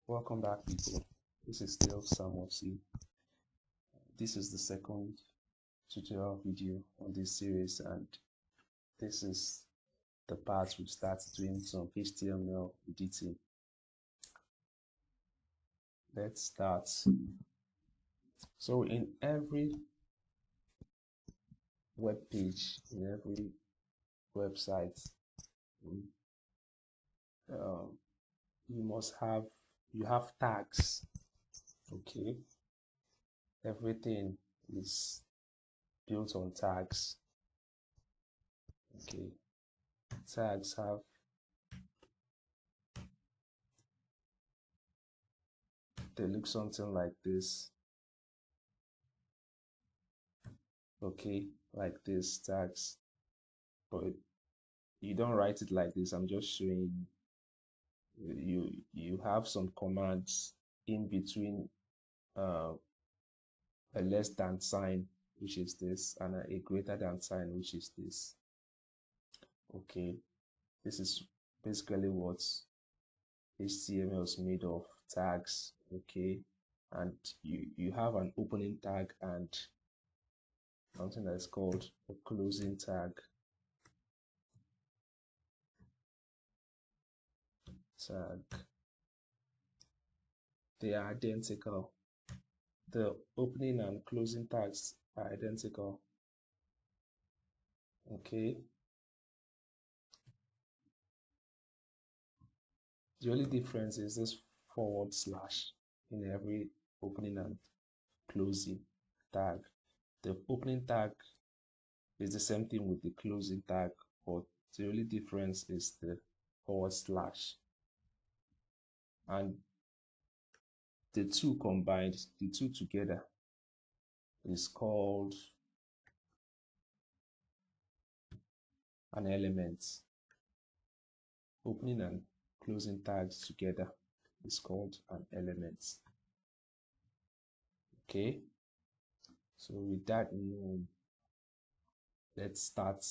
Welcome back, people. This is still Samuel C. This is the second tutorial video on this series, and this is the part we start doing some HTML editing. Let's start. So in every web page, in every website, you have tags. Okay, everything is built on tags. Okay, tags they look something like this. Okay, like this, tags, but you don't write it like this. I'm just showing you have some commands in between a less than sign, which is this, and a greater than sign, which is this. Okay, this is basically what HTML is made of, tags. Okay, and you have an opening tag and something that's called a closing tag. They are identical. The opening and closing tags are identical. Okay, the only difference is this forward slash in every opening and closing tag. The opening tag is the same thing with the closing tag, but the only difference is the forward slash. And the two combined, the two together, is called an element. Opening and closing tags together is called an element. Okay, so with that in mind, let's start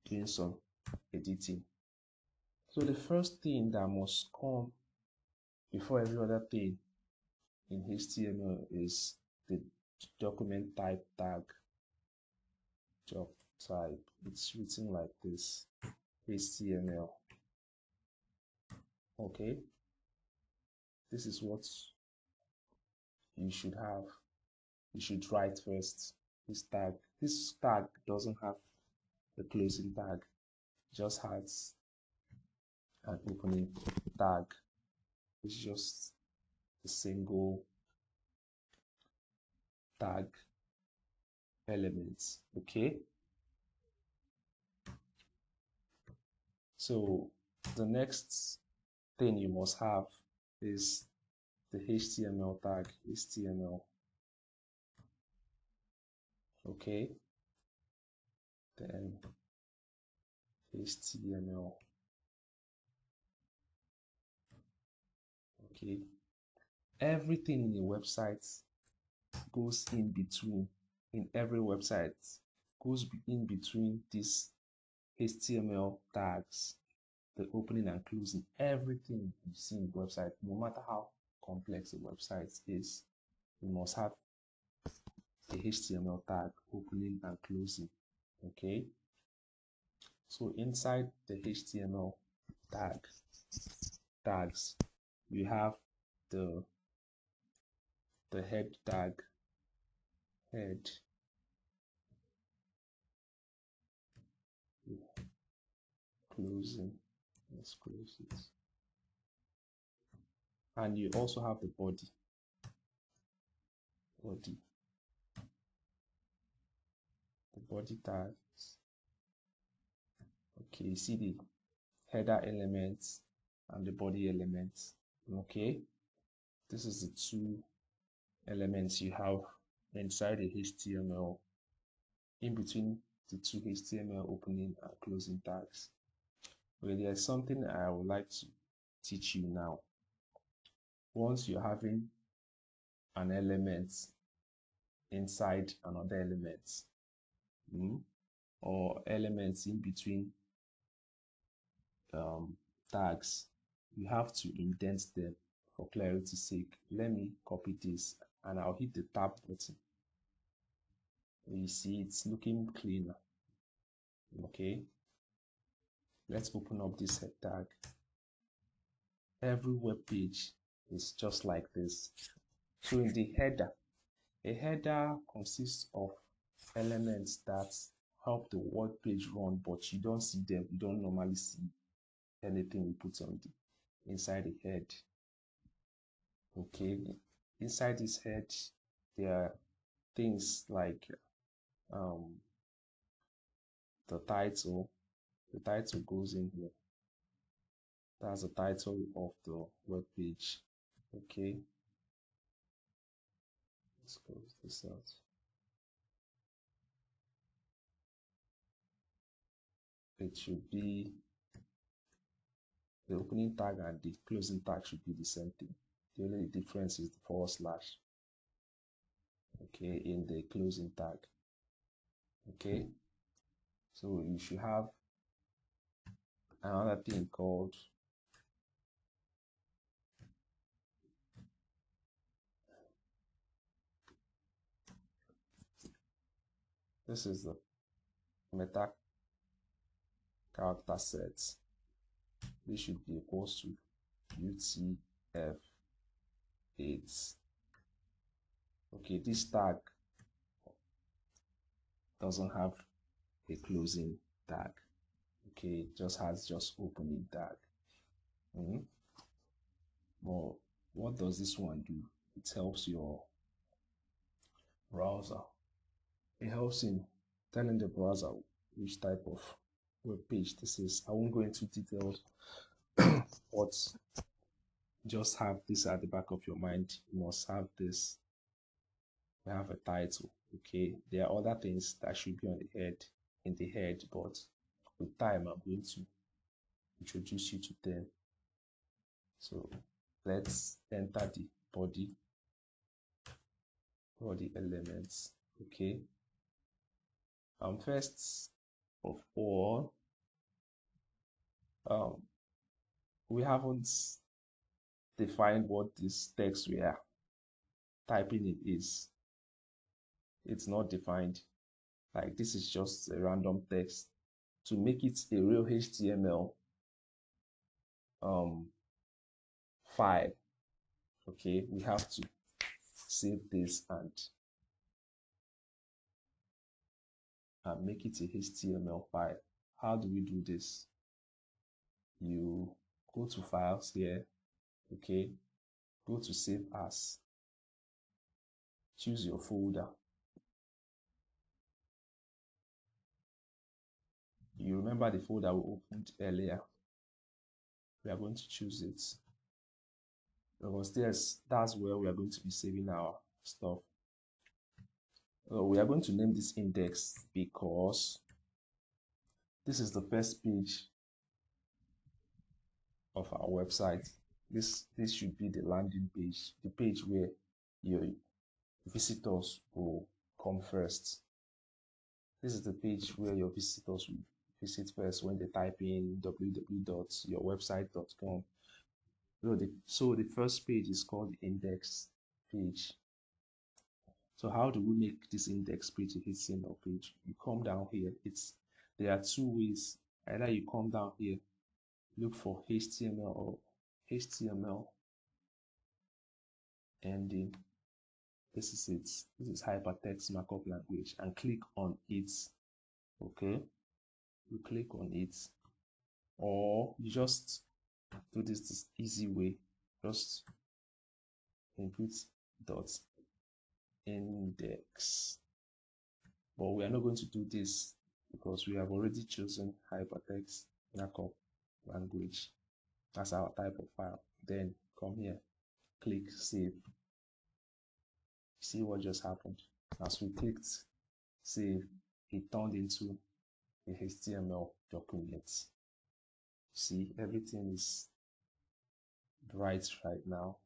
doing some editing. So the first thing that must come before every other thing in HTML is the document type tag. Job type, it's written like this, HTML. Okay, this is what you should have. You should write first. This tag doesn't have the closing tag, it just has an opening tag. It's just a single tag elements. Okay, so the next thing you must have is the HTML tag, HTML. Okay, then HTML. Okay, everything in a website goes in between. In every website goes in between these HTML tags, the opening and closing. Everything you see in the website, no matter how complex the website is, you must have the HTML tag, opening and closing. Okay, so inside the HTML tags, you have the head tag, head, closing. Let's close it. And you also have the body. The body tags. Okay, you see the header elements and the body elements. Okay, this is the two elements you have inside the HTML, in between the two HTML opening and closing tags. Okay, there's something I would like to teach you now. Once you're having an element inside another element, or elements in between tags, you have to indent them for clarity's sake. Let me copy this and I'll hit the tab button. You see it's looking cleaner. Okay, let's open up this head tag. Every web page is just like this. So in the header, a header consists of elements that help the web page run, but you don't see them. You don't normally see anything we put on the inside the head. Okay, inside this head there are things like the title. The title goes in here. That's the title of the web page. Okay, let's close this out. It should be the opening tag and the closing tag should be the same thing. The only difference is the forward slash, okay, in the closing tag. Okay, so you should have another thing called this is the meta character sets. This should be equals to UTF-8. Okay, this tag doesn't have a closing tag. Okay, it just has opening tag. Well, what does this one do? It helps your browser. It helps in telling the browser which type of web page this is. I won't go into details, but just have this at the back of your mind. You must have this. We have a title. Okay, there are other things that should be on the head, in the head, but with time I'm going to introduce you to them. So let's enter the body elements. Okay, first of all, we haven't defined what this text we are typing in is. It's not defined. Like, this is just a random text. To make it a real HTML file, okay, we have to save this and make it a HTML file. How do we do this? You go to files here, okay, go to save as, choose your folder. You remember the folder we opened earlier. We are going to choose it because that's where we are going to be saving our stuff. We are going to name this index because this is the first page of our website. This should be the landing page, the page where your visitors will come first. This is the page where your visitors will visit first when they type in www.yourwebsite.com. So the first page is called the index page. So how do we make this index page a HTML page? You come down here. There are two ways. Either you come down here, look for HTML or HTML ending. This is it. This is hypertext markup language, and click on it. Okay, you click on it, or you just do this easy way. Just input dot index. But we are not going to do this because we have already chosen hypertext markup language. That's our type of file. Then come here, click save. See what just happened. As we clicked save, it turned into a HTML document. See, everything is right now.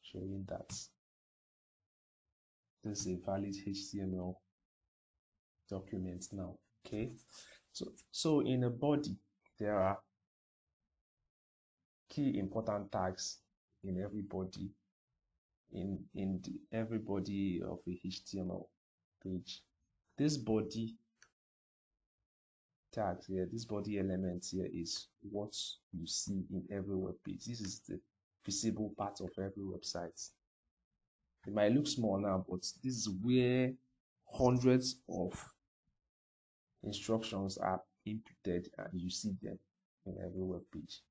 Showing that this is a valid HTML document now. Okay, so in a body there are key important tags in every body every body of a HTML page. This body tags here, this body elements here is what you see in every web page. This is the visible part of every website. It might look small now, but this is where hundreds of instructions are inputted and you see them in every web page.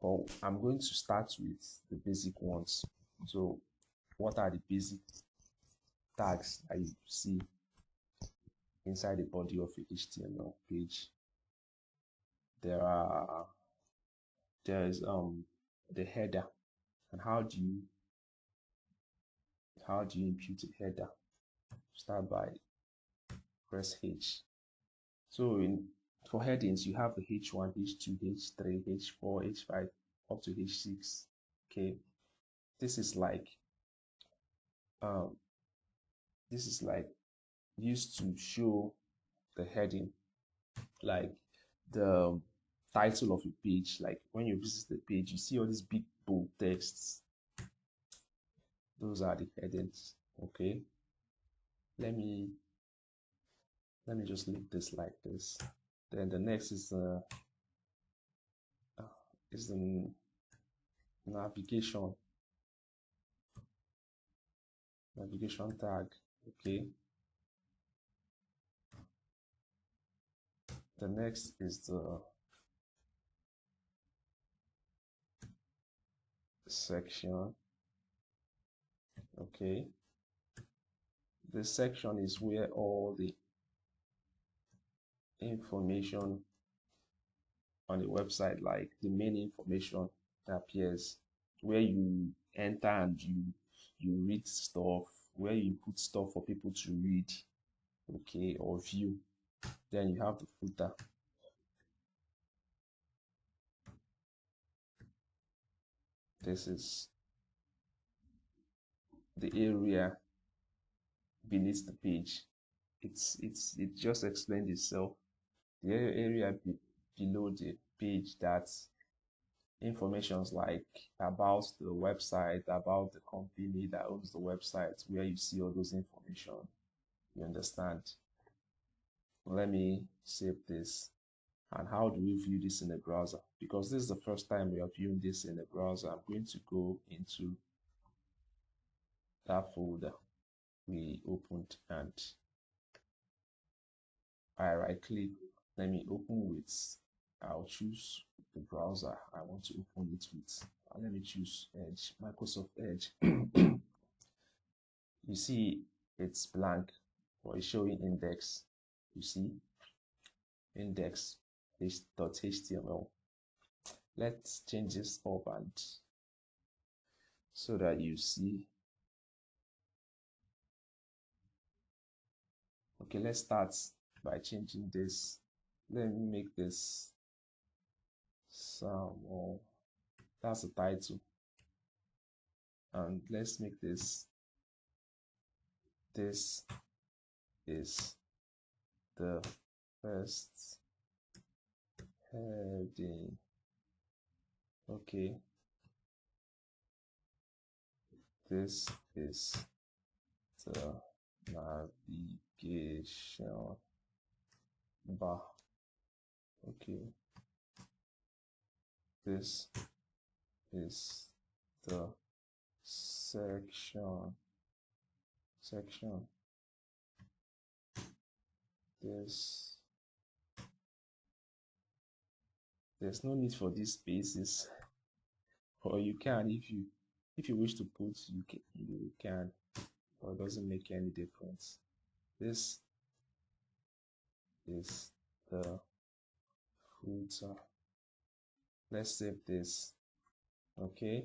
But I'm going to start with the basic ones. So what are the basic tags that you see inside the body of a HTML page? There is the header. And how do you impute a header? Start by press H. So for headings, you have the H1, H2, H3, H4, H5, up to H6. Okay, this is like used to show the heading, like the title of a page. Like when you visit the page, you see all these big bold texts. Those are the headings. Okay, let me just leave this like this. Then the next is the navigation tag. Okay, the next is the section. Okay, this section is where all the information on the website, like the main information, appears, where you enter and you read stuff, where you put stuff for people to read, okay, or view. Then you have the footer. This is the area beneath the page. It just explains itself. The area below the page, that informations like about the website, about the company that owns the website, where you see all those information. You understand? Let me save this. And how do we view this in the browser? Because this is the first time we are viewing this in the browser, I'm going to go into that folder we opened and I right click. Let me open with, I'll choose the browser I want to open it with. Let me choose Edge, Microsoft Edge. You see it's blank, but it's showing index. You see index.html. Let's change this up and so that you see. Okay, let's start by changing this. Let me make this some, or that's the title, and let's make this is the first heading. Okay, this is the navigation bar. Okay, this is the section. There's no need for these spaces, or you can, if you wish to put, you can, but it doesn't make any difference. This is the footer. Let's save this. Okay,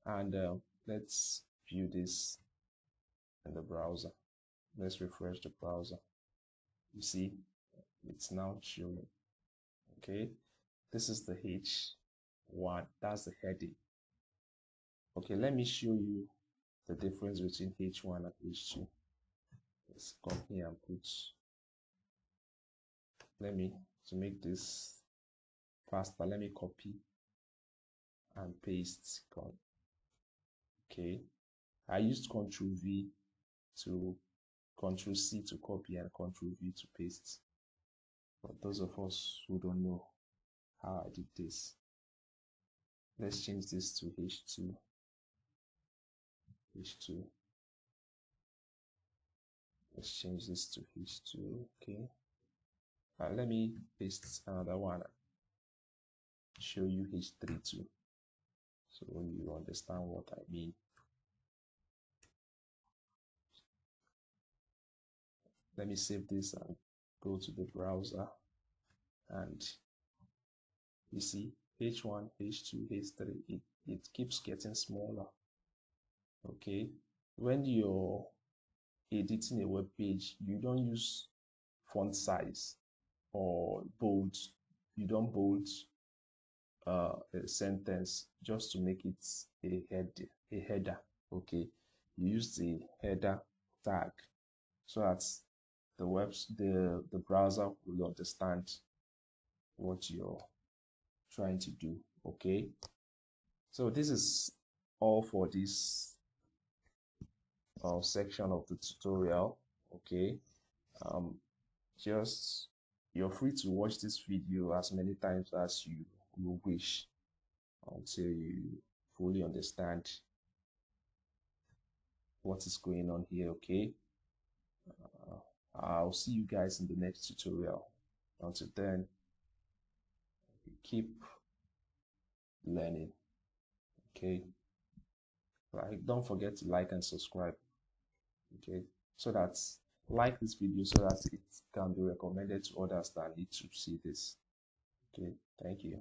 and let's view this in the browser. Let's refresh the browser. You see it's now showing. Okay, this is the H1, that's the heading. Okay, let me show you the difference between H1 and H2. Let's come here and put, to make this faster, let me copy and paste. Okay, I used Control V to Control C to copy and Control V to paste. But those of us who don't know how I did this, let's change this to H2. Let's change this to H2. Okay. Let me paste another one. Show you H3 too, so you understand what I mean. Let me save this and go to the browser, and you see H1, H2, H3, it keeps getting smaller. Okay, when you're editing a web page, you don't use font size or bold. You don't bold a sentence just to make it a header. Okay, you use the header tag so that the browser will understand what you're trying to do. Okay, so this is all for this section of the tutorial. Okay, just you're free to watch this video as many times as you wish until you fully understand what is going on here. Okay, I'll see you guys in the next tutorial. Until then, keep learning. Okay, don't forget to like and subscribe. Okay, so that like this video so that it can be recommended to others that need to see this. Okay, thank you.